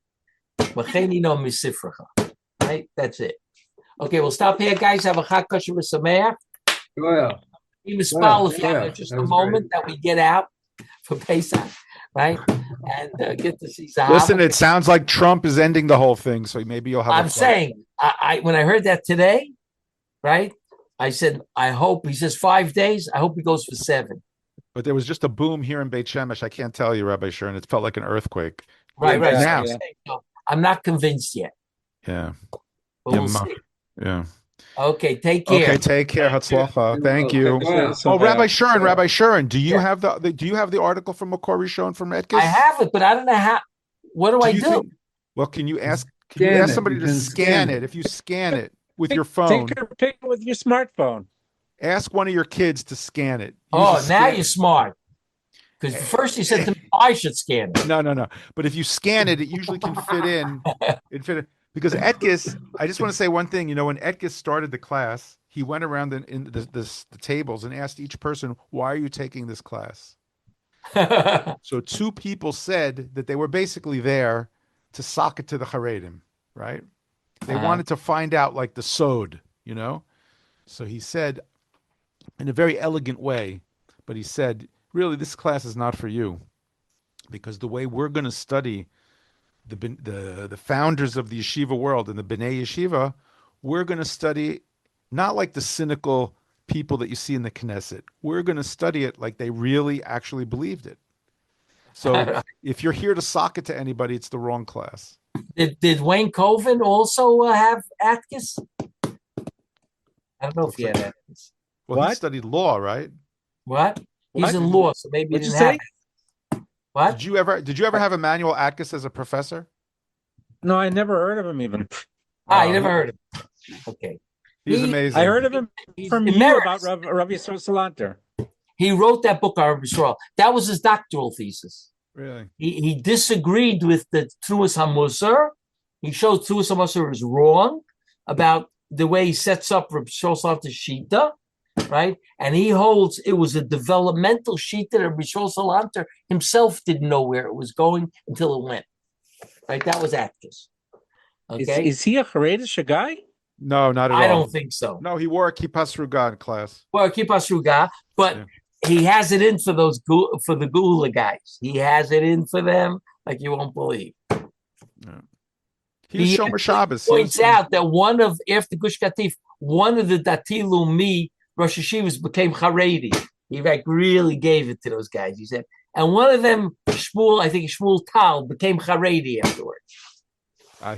Right? That's it. Okay, we'll stop here, guys. Have a Chag Kosher V'Sameach. Just a moment that we get out for Pesach, right? And get to see Zahav. Listen, it sounds like Trump is ending the whole thing, so maybe you'll have. I'm saying, I when I heard that today, right? I said, I hope he says 5 days. I hope he goes for 7. But there was just a boom here in Beit Shemesh. I can't tell you, Rabbi Shurin. It felt like an earthquake. Right. Now. So I'm not convinced yet. Yeah. But we'll see. Yeah. Okay, take care. Okay, take care. Hatzlacha. Thank you. Rabbi Shurin, do you have the article from Makor Rishon from Etkes? I have it, but I don't know how. What do I do? Well, can you ask somebody to scan it? If you scan it with your phone, take a picture with your smartphone. Ask one of your kids to scan it. Now you're smart. Because first you said to me, I should scan it. No. But if you scan it, it usually can fit in. Because Etkes, I just want to say one thing. When Etkes started the class, he went around in the tables and asked each person, "Why are you taking this class?" So 2 people said that they were basically there to sock it to the Haredim, right? They wanted to find out like the sod, So he said, in a very elegant way, but he said, really, this class is not for you, because the way we're going to study the founders of the yeshiva world and the B'nai Yeshiva, we're going to study not like the cynical people that you see in the Knesset. We're going to study it like they really actually believed it. So if you're here to sock it to anybody, it's the wrong class. Did Wayne Coven also have Atkins? I don't know if he had Atkins. Well, he studied law, right? What? He's in law, so maybe he didn't have it. What? Did you ever have Emmanuel Atkins as a professor? No, I never heard of him even. You never heard of him. Okay. He's amazing. I heard of him from you about Rabbi Salanter. He wrote that book, Rabbi Yisrael. That was his doctoral thesis. Really? He disagreed with the Truas HaMusar. He showed Truas HaMusar is wrong about the way he sets up Rabbi Salanter's Shita, right? And he holds it was a developmental Shita that Rabbi Salanter himself didn't know where it was going until it went. Right? That was Atkins. Okay. Is he a Haredish guy? No, not at all. I don't think so. No, he wore a kippah sruga in class. Well, kippah sruga, but he has it in for for the Gula guys. He has it in for them like you won't believe. Yeah. He's Shomer Shabbos. Points out that after Gush Katif, one of the Dati Lumi Rosh Hashivas became Haredi. He really gave it to those guys. He said, and one of them, Shmuel Tal, became Haredi afterwards.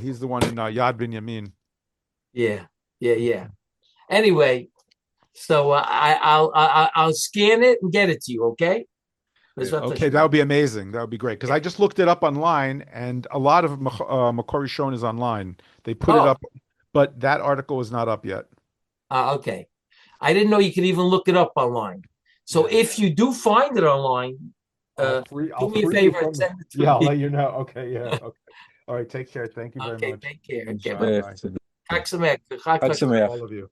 He's the one in Yad Binyamin. Yeah. Anyway, so I'll scan it and get it to you. Okay. Okay, that would be amazing. That would be great because I just looked it up online, and a lot of Makor Rishon is online. They put it up, but that article is not up yet. Okay, I didn't know you could even look it up online. So if you do find it online, do me a favor and send it to me. I'll let you know. Okay, Okay. All right, take care. Thank you very much. Take care. Bye. Chag Sameach. Chag Sameach. All of you.